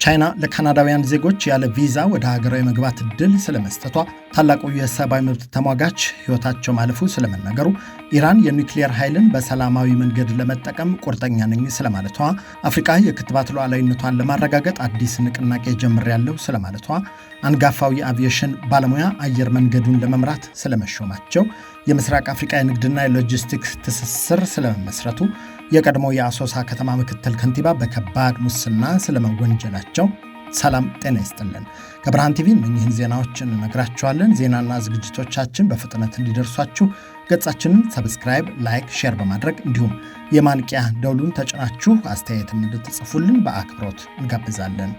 ቻይና ለካናዳውያን ዜጎች ያለ ቪዛ ወደ ሀገራዊ መግባት እድል ስለመስጠቷ፣ ታላቁ የሰብአዊ መብት ተሟጋች ሕይወታቸው ማለፉ ስለመነገሩ፣ ኢራን የኒውክሌር ኃይልን በሰላማዊ መንገድ ለመጠቀም ቁርጠኛ ነኝ ስለማለቷ፣ አፍሪካ የክትባት ሉዓላዊነቷን ለማረጋገጥ አዲስ ንቅናቄ ጀምሬያለሁ ስለማለቷ፣ አንጋፋው የአቪዬሽን ባለሙያ አየር መንገዱን ለመምራት ስለመሾማቸው፣ የምስራቅ አፍሪካ የንግድና የሎጂስቲክስ ትስስር ስለመመስረቱ፣ የቀድሞ የአሶሳ ከተማ ምክትል ከንቲባ በከባድ ሙስና ስለመወንጀላቸው። ሰላም ጤና ይስጥልን። ከብርሃን ቲቪ እነኚህን ዜናዎችን እነግራችኋለን። ዜናና ዝግጅቶቻችን በፍጥነት እንዲደርሷችሁ ገጻችንን ሰብስክራይብ፣ ላይክ፣ ሼር በማድረግ እንዲሁም የማንቂያ ደውሉን ተጭናችሁ አስተያየትም እንድትጽፉልን በአክብሮት እንጋብዛለን።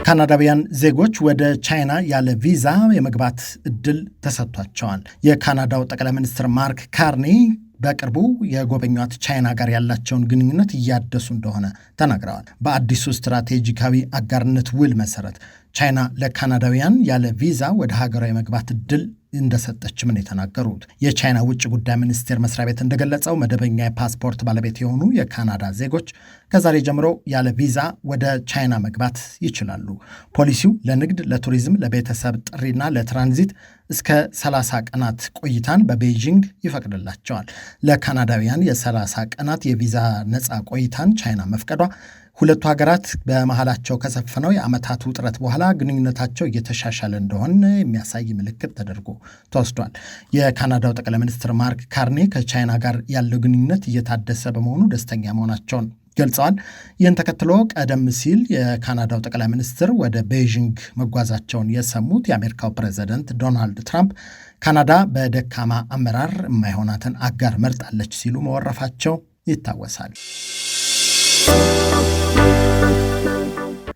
ካናዳውያን ዜጎች ወደ ቻይና ያለ ቪዛ የመግባት እድል ተሰጥቷቸዋል። የካናዳው ጠቅላይ ሚኒስትር ማርክ ካርኒ በቅርቡ የጎበኟት ቻይና ጋር ያላቸውን ግንኙነት እያደሱ እንደሆነ ተናግረዋል። በአዲሱ ስትራቴጂካዊ አጋርነት ውል መሰረት ቻይና ለካናዳውያን ያለ ቪዛ ወደ ሀገሯ የመግባት እድል እንደሰጠችም ነው የተናገሩት። የቻይና ውጭ ጉዳይ ሚኒስቴር መስሪያ ቤት እንደገለጸው መደበኛ የፓስፖርት ባለቤት የሆኑ የካናዳ ዜጎች ከዛሬ ጀምሮ ያለ ቪዛ ወደ ቻይና መግባት ይችላሉ። ፖሊሲው ለንግድ፣ ለቱሪዝም፣ ለቤተሰብ ጥሪና ለትራንዚት እስከ 30 ቀናት ቆይታን በቤይጂንግ ይፈቅድላቸዋል። ለካናዳውያን የ30 ቀናት የቪዛ ነፃ ቆይታን ቻይና መፍቀዷ ሁለቱ ሀገራት በመሃላቸው ከሰፈነው የዓመታት ውጥረት በኋላ ግንኙነታቸው እየተሻሻለ እንደሆነ የሚያሳይ ምልክት ተደርጎ ተወስዷል። የካናዳው ጠቅላይ ሚኒስትር ማርክ ካርኔ ከቻይና ጋር ያለው ግንኙነት እየታደሰ በመሆኑ ደስተኛ መሆናቸውን ገልጸዋል። ይህን ተከትሎ ቀደም ሲል የካናዳው ጠቅላይ ሚኒስትር ወደ ቤይጂንግ መጓዛቸውን የሰሙት የአሜሪካው ፕሬዚደንት ዶናልድ ትራምፕ ካናዳ በደካማ አመራር የማይሆናትን አጋር መርጣለች ሲሉ መወረፋቸው ይታወሳል።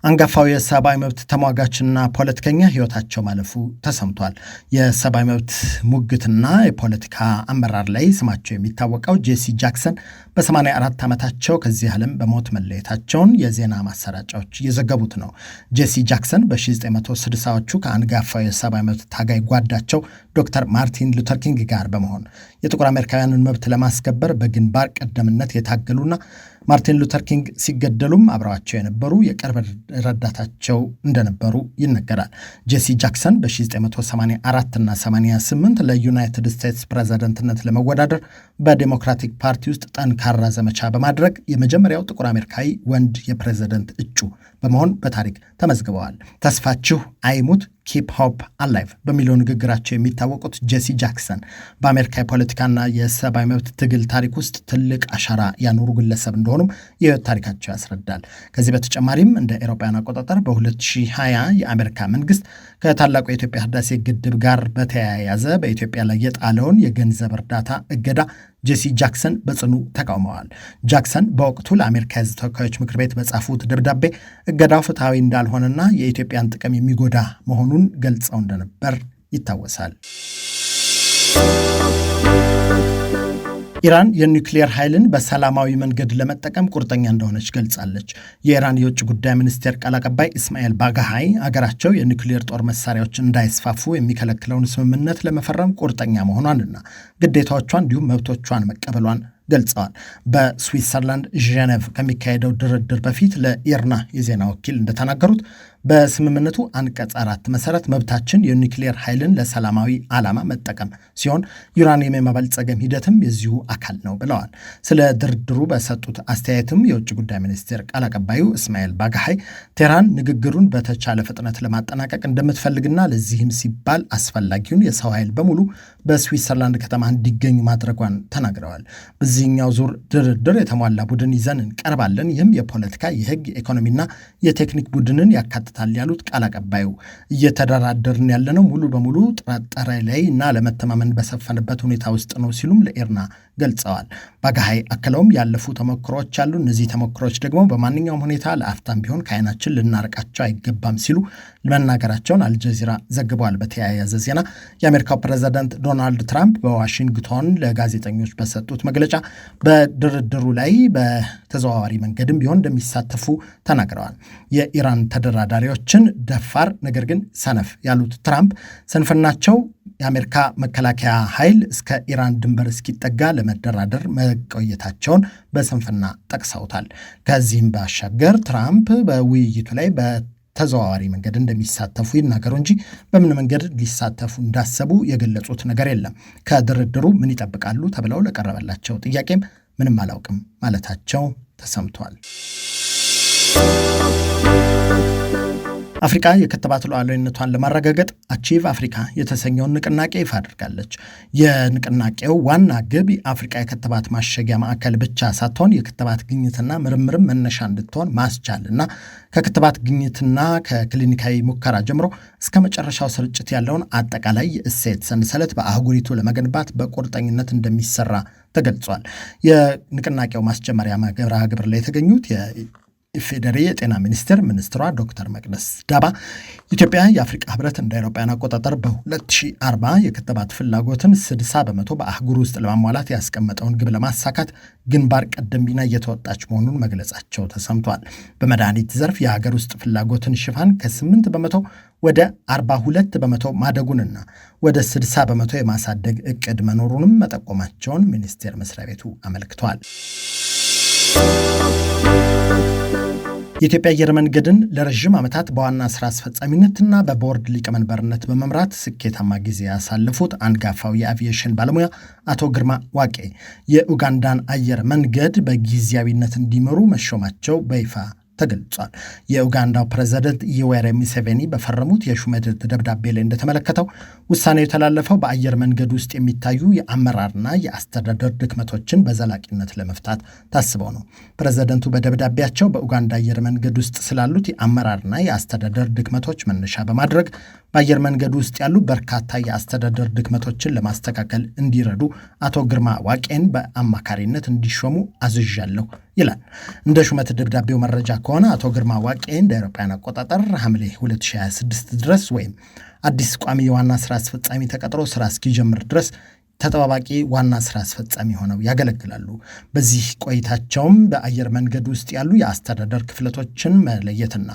አንጋፋው የሰብአዊ መብት ተሟጋችና ፖለቲከኛ ሕይወታቸው ማለፉ ተሰምቷል። የሰብአዊ መብት ሙግትና የፖለቲካ አመራር ላይ ስማቸው የሚታወቀው ጄሲ ጃክሰን በ84 ዓመታቸው ከዚህ ዓለም በሞት መለየታቸውን የዜና ማሰራጫዎች እየዘገቡት ነው። ጄሲ ጃክሰን በ1960ዎቹ ከአንጋፋው የሰብአዊ መብት ታጋይ ጓዳቸው ዶክተር ማርቲን ሉተር ኪንግ ጋር በመሆን የጥቁር አሜሪካውያንን መብት ለማስከበር በግንባር ቀደምነት የታገሉና ማርቲን ሉተር ኪንግ ሲገደሉም አብረዋቸው የነበሩ የቅርብ ረዳታቸው እንደነበሩ ይነገራል። ጄሲ ጃክሰን በ1984 እና 88 ለዩናይትድ ስቴትስ ፕሬዝዳንትነት ለመወዳደር በዴሞክራቲክ ፓርቲ ውስጥ ጠንካራ ዘመቻ በማድረግ የመጀመሪያው ጥቁር አሜሪካዊ ወንድ የፕሬዝደንት እጩ በመሆን በታሪክ ተመዝግበዋል። ተስፋችሁ አይሙት ኪፕ ሆፕ አላይቭ በሚለው ንግግራቸው የሚታወቁት ጄሲ ጃክሰን በአሜሪካ የፖለቲካና የሰብአዊ መብት ትግል ታሪክ ውስጥ ትልቅ አሻራ ያኖሩ ግለሰብ እንደሆኑም የህይወት ታሪካቸው ያስረዳል። ከዚህ በተጨማሪም እንደ አውሮፓውያን አቆጣጠር በ2020 የአሜሪካ መንግስት ከታላቁ የኢትዮጵያ ህዳሴ ግድብ ጋር በተያያዘ በኢትዮጵያ ላይ የጣለውን የገንዘብ እርዳታ እገዳ ጄሲ ጃክሰን በጽኑ ተቃውመዋል። ጃክሰን በወቅቱ ለአሜሪካ የህዝብ ተወካዮች ምክር ቤት በጻፉት ደብዳቤ እገዳው ፍትሐዊ እንዳልሆነና የኢትዮጵያን ጥቅም የሚጎዳ መሆኑን ገልጸው እንደነበር ይታወሳል። ኢራን የኒውክሌር ኃይልን በሰላማዊ መንገድ ለመጠቀም ቁርጠኛ እንደሆነች ገልጻለች። የኢራን የውጭ ጉዳይ ሚኒስቴር ቃል አቀባይ ኢስማኤል ባጋሃይ አገራቸው የኒውክሌር ጦር መሳሪያዎች እንዳይስፋፉ የሚከለክለውን ስምምነት ለመፈረም ቁርጠኛ መሆኗንና ግዴታዎቿን እንዲሁም መብቶቿን መቀበሏን ገልጸዋል። በስዊትዘርላንድ ጄኔቭ ከሚካሄደው ድርድር በፊት ለኢርና የዜና ወኪል እንደተናገሩት በስምምነቱ አንቀጽ 4 መሰረት መብታችን የኒውክሌር ኃይልን ለሰላማዊ ዓላማ መጠቀም ሲሆን ዩራኒየም የማበልጸግም ሂደትም የዚሁ አካል ነው ብለዋል። ስለ ድርድሩ በሰጡት አስተያየትም የውጭ ጉዳይ ሚኒስቴር ቃል አቀባዩ እስማኤል ባጋሃይ ቴህራን ንግግሩን በተቻለ ፍጥነት ለማጠናቀቅ እንደምትፈልግና ለዚህም ሲባል አስፈላጊውን የሰው ኃይል በሙሉ በስዊትዘርላንድ ከተማ እንዲገኙ ማድረጓን ተናግረዋል። በዚህኛው ዙር ድርድር የተሟላ ቡድን ይዘን እንቀርባለን። ይህም የፖለቲካ፣ የህግ፣ የኢኮኖሚና የቴክኒክ ቡድንን ያካትታል ያሉት ቃል አቀባዩ እየተደራደርን ያለነው ሙሉ በሙሉ ጥርጣሬ ላይ እና ለመተማመን በሰፈነበት ሁኔታ ውስጥ ነው ሲሉም ለኢርና ገልጸዋል። ባጋሃይ አክለውም ያለፉ ተሞክሮች አሉ። እነዚህ ተሞክሮች ደግሞ በማንኛውም ሁኔታ ለአፍታም ቢሆን ከዓይናችን ልናርቃቸው አይገባም ሲሉ መናገራቸውን አልጀዚራ ዘግበዋል። በተያያዘ ዜና የአሜሪካው ፕሬዝዳንት ዶናልድ ትራምፕ በዋሽንግቶን ለጋዜጠኞች በሰጡት መግለጫ በድርድሩ ላይ በተዘዋዋሪ መንገድም ቢሆን እንደሚሳተፉ ተናግረዋል። የኢራን ተደራዳሪዎችን ደፋር ነገር ግን ሰነፍ ያሉት ትራምፕ ሰንፍናቸው የአሜሪካ መከላከያ ኃይል እስከ ኢራን ድንበር እስኪጠጋ ለመደራደር መቆየታቸውን በስንፍና ጠቅሰውታል። ከዚህም ባሻገር ትራምፕ በውይይቱ ላይ በተዘዋዋሪ መንገድ እንደሚሳተፉ ይናገሩ እንጂ በምን መንገድ ሊሳተፉ እንዳሰቡ የገለጹት ነገር የለም። ከድርድሩ ምን ይጠብቃሉ ተብለው ለቀረበላቸው ጥያቄም ምንም አላውቅም ማለታቸው ተሰምቷል። አፍሪካ የክትባት ሉዓላዊነቷን ለማረጋገጥ አቺቭ አፍሪካ የተሰኘውን ንቅናቄ ይፋ አድርጋለች። የንቅናቄው ዋና ግብ የአፍሪካ የክትባት ማሸጊያ ማዕከል ብቻ ሳትሆን የክትባት ግኝትና ምርምርም መነሻ እንድትሆን ማስቻልና ከክትባት ግኝትና ከክሊኒካዊ ሙከራ ጀምሮ እስከ መጨረሻው ስርጭት ያለውን አጠቃላይ የእሴት ሰንሰለት በአህጉሪቱ ለመገንባት በቁርጠኝነት እንደሚሰራ ተገልጿል። የንቅናቄው ማስጀመሪያ መርሃ ግብር ላይ የተገኙት ኢፌዴሪ የጤና ሚኒስትሯ ዶክተር መቅደስ ዳባ ኢትዮጵያ የአፍሪካ ህብረት እንደ አውሮፓውያን አቆጣጠር በ2040 የክትባት ፍላጎትን 60% በአህጉር ውስጥ ለማሟላት ያስቀመጠውን ግብ ለማሳካት ግንባር ቀደም ሚና እየተወጣች መሆኑን መግለጻቸው ተሰምቷል። በመድኃኒት ዘርፍ የሀገር ውስጥ ፍላጎትን ሽፋን ከ8% ወደ 42% ማደጉንና ወደ 60% የማሳደግ እቅድ መኖሩንም መጠቆማቸውን ሚኒስቴር መስሪያ ቤቱ አመልክቷል። የኢትዮጵያ አየር መንገድን ለረዥም ዓመታት በዋና ስራ አስፈጻሚነትና በቦርድ ሊቀመንበርነት በመምራት ስኬታማ ጊዜ ያሳለፉት አንጋፋው የአቪዬሽን ባለሙያ አቶ ግርማ ዋቄ የኡጋንዳን አየር መንገድ በጊዜያዊነት እንዲመሩ መሾማቸው በይፋ ተገልጿል። የኡጋንዳው ፕሬዝዳንት ዩዌሪ ሙሴቬኒ በፈረሙት የሹመት ደብዳቤ ላይ እንደተመለከተው ውሳኔው የተላለፈው በአየር መንገድ ውስጥ የሚታዩ የአመራርና የአስተዳደር ድክመቶችን በዘላቂነት ለመፍታት ታስበው ነው። ፕሬዝዳንቱ በደብዳቤያቸው በኡጋንዳ አየር መንገድ ውስጥ ስላሉት የአመራርና የአስተዳደር ድክመቶች መነሻ በማድረግ በአየር መንገድ ውስጥ ያሉ በርካታ የአስተዳደር ድክመቶችን ለማስተካከል እንዲረዱ አቶ ግርማ ዋቄን በአማካሪነት እንዲሾሙ አዝዣለሁ ይላል። እንደ ሹመት ደብዳቤው መረጃ ከሆነ አቶ ግርማ ዋቄ እንደ አውሮፓውያን አቆጣጠር ሐምሌ 2026 ድረስ ወይም አዲስ ቋሚ የዋና ስራ አስፈጻሚ ተቀጥሮ ስራ እስኪጀምር ድረስ ተጠባባቂ ዋና ስራ አስፈጻሚ ሆነው ያገለግላሉ። በዚህ ቆይታቸውም በአየር መንገድ ውስጥ ያሉ የአስተዳደር ክፍተቶችን መለየትና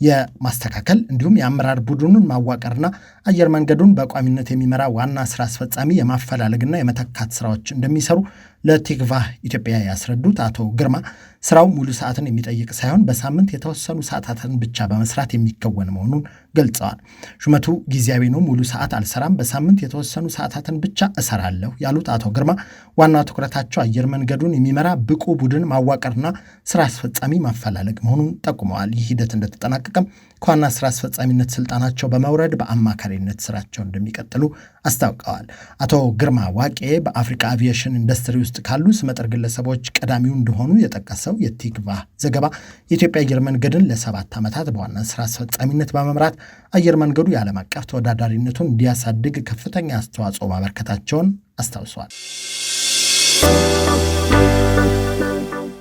የማስተካከል እንዲሁም የአመራር ቡድኑን ማዋቀርና አየር መንገዱን በቋሚነት የሚመራ ዋና ስራ አስፈጻሚ የማፈላለግና የመተካት ስራዎች እንደሚሰሩ ለቲክቫህ ኢትዮጵያ ያስረዱት አቶ ግርማ ስራው ሙሉ ሰዓትን የሚጠይቅ ሳይሆን በሳምንት የተወሰኑ ሰዓታትን ብቻ በመስራት የሚከወን መሆኑን ገልጸዋል። ሹመቱ ጊዜያዊ ነው፣ ሙሉ ሰዓት አልሰራም፣ በሳምንት የተወሰኑ ሰዓታትን ብቻ እሰራለሁ ያሉት አቶ ግርማ ዋና ትኩረታቸው አየር መንገዱን የሚመራ ብቁ ቡድን ማዋቀርና ስራ አስፈጻሚ ማፈላለግ መሆኑን ጠቁመዋል። ይህ ሂደት እንደተጠናቀቀም ከዋና ስራ አስፈጻሚነት ስልጣናቸው በመውረድ በአማካሪነት ስራቸው እንደሚቀጥሉ አስታውቀዋል። አቶ ግርማ ዋቄ በአፍሪካ አቪዬሽን ኢንዱስትሪ ውስጥ ካሉ ስመጥር ግለሰቦች ቀዳሚው እንደሆኑ የጠቀሰው የቲክቫህ ዘገባ የኢትዮጵያ አየር መንገድን ለ7 ዓመታት በዋና ስራ አስፈጻሚነት በመምራት አየር መንገዱ የዓለም አቀፍ ተወዳዳሪነቱን እንዲያሳድግ ከፍተኛ አስተዋጽኦ ማበርከታቸውን አስታውሷል።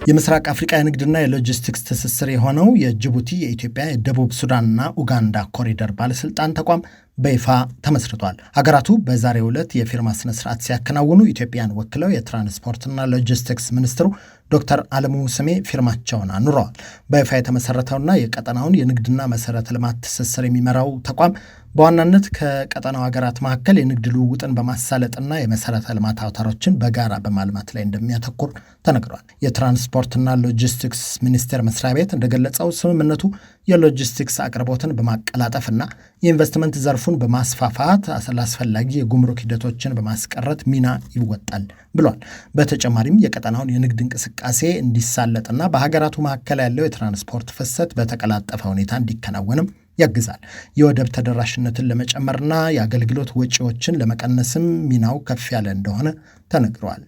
የምስራቅ አፍሪካ የንግድና የሎጂስቲክስ ትስስር የሆነው የጅቡቲ የኢትዮጵያ የደቡብ ሱዳንና ኡጋንዳ ኮሪደር ባለስልጣን ተቋም በይፋ ተመስርቷል። ሀገራቱ በዛሬው ዕለት የፊርማ ስነስርዓት ሲያከናውኑ ኢትዮጵያን ወክለው የትራንስፖርትና ሎጂስቲክስ ሚኒስትሩ ዶክተር አለሙ ስሜ ፊርማቸውን አኑረዋል። በይፋ የተመሰረተውና የቀጠናውን የንግድና መሰረተ ልማት ትስስር የሚመራው ተቋም በዋናነት ከቀጠናው ሀገራት መካከል የንግድ ልውውጥን በማሳለጥና የመሰረተ ልማት አውታሮችን በጋራ በማልማት ላይ እንደሚያተኩር ተነግሯል። የትራንስፖርትና ሎጂስቲክስ ሚኒስቴር መስሪያ ቤት እንደገለጸው ስምምነቱ የሎጂስቲክስ አቅርቦትን በማቀላጠፍና የኢንቨስትመንት ዘርፉን በማስፋፋት አስፈላጊ የጉምሩክ ሂደቶችን በማስቀረት ሚና ይወጣል ብሏል። በተጨማሪም የቀጠናውን የንግድ እንቅስቃሴ እንዲሳለጥና በሀገራቱ መካከል ያለው የትራንስፖርት ፍሰት በተቀላጠፈ ሁኔታ እንዲከናወንም ያግዛል። የወደብ ተደራሽነትን ለመጨመርና የአገልግሎት ወጪዎችን ለመቀነስም ሚናው ከፍ ያለ እንደሆነ ተነግሯል።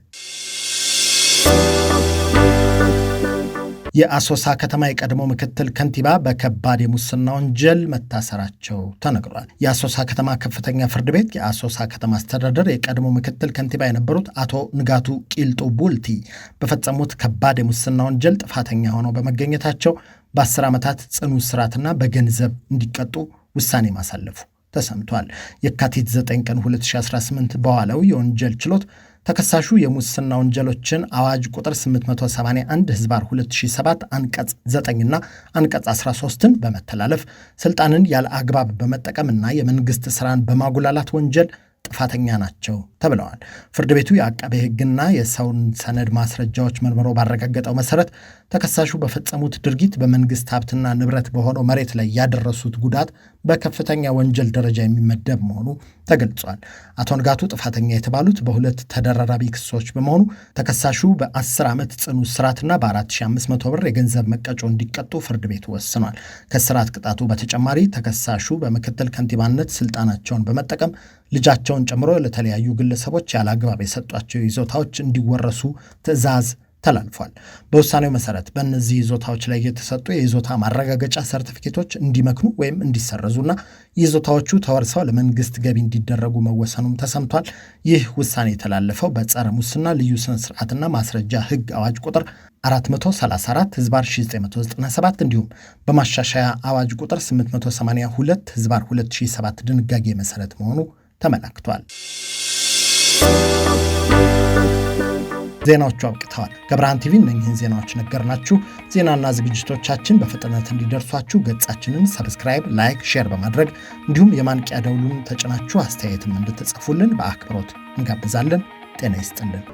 የአሶሳ ከተማ የቀድሞ ምክትል ከንቲባ በከባድ የሙስና ወንጀል መታሰራቸው ተነግሯል። የአሶሳ ከተማ ከፍተኛ ፍርድ ቤት የአሶሳ ከተማ አስተዳደር የቀድሞ ምክትል ከንቲባ የነበሩት አቶ ንጋቱ ቂልጡ ቡልቲ በፈጸሙት ከባድ የሙስና ወንጀል ጥፋተኛ ሆነው በመገኘታቸው በ10 ዓመታት ጽኑ እስራትና በገንዘብ እንዲቀጡ ውሳኔ ማሳለፉ ተሰምቷል። የካቲት 9 ቀን 2018 በዋለው የወንጀል ችሎት ተከሳሹ የሙስና ወንጀሎችን አዋጅ ቁጥር 881 ህዝባር 2007 አንቀጽ 9ና አንቀጽ 13ን በመተላለፍ ስልጣንን ያለ አግባብ በመጠቀምና የመንግስት ስራን በማጉላላት ወንጀል ጥፋተኛ ናቸው ተብለዋል። ፍርድ ቤቱ የአቃቤ ሕግና የሰውን ሰነድ ማስረጃዎች መርምሮ ባረጋገጠው መሰረት ተከሳሹ በፈጸሙት ድርጊት በመንግስት ሀብትና ንብረት በሆነው መሬት ላይ ያደረሱት ጉዳት በከፍተኛ ወንጀል ደረጃ የሚመደብ መሆኑ ተገልጿል። አቶ ንጋቱ ጥፋተኛ የተባሉት በሁለት ተደራራቢ ክሶች በመሆኑ ተከሳሹ በ10 ዓመት ጽኑ እስራትና በ4500 ብር የገንዘብ መቀጮ እንዲቀጡ ፍርድ ቤቱ ወስኗል። ከእስራት ቅጣቱ በተጨማሪ ተከሳሹ በምክትል ከንቲባነት ስልጣናቸውን በመጠቀም ልጃቸውን ጨምሮ ለተለያዩ ግለሰቦች ያለ አግባብ የሰጧቸው ይዞታዎች እንዲወረሱ ትዕዛዝ ተላልፏል። በውሳኔው መሰረት በእነዚህ ይዞታዎች ላይ የተሰጡ የይዞታ ማረጋገጫ ሰርቲፊኬቶች እንዲመክኑ ወይም እንዲሰረዙና ይዞታዎቹ ተወርሰው ለመንግስት ገቢ እንዲደረጉ መወሰኑም ተሰምቷል። ይህ ውሳኔ የተላለፈው በጸረ ሙስና ልዩ ስነ ስርዓትና ማስረጃ ህግ አዋጅ ቁጥር 434 ህዝባር 1997 እንዲሁም በማሻሻያ አዋጅ ቁጥር 882 ህዝባር 2007 ድንጋጌ መሰረት መሆኑ ተመላክቷል። ዜናዎቹ አብቅተዋል። ከብርሃን ቲቪ እነኝህን ዜናዎች ነገርናችሁ። ዜናና ዝግጅቶቻችን በፍጥነት እንዲደርሷችሁ ገጻችንን ሰብስክራይብ፣ ላይክ፣ ሼር በማድረግ እንዲሁም የማንቂያ ደውሉን ተጭናችሁ አስተያየትም እንድትጽፉልን በአክብሮት እንጋብዛለን። ጤና ይስጥልን።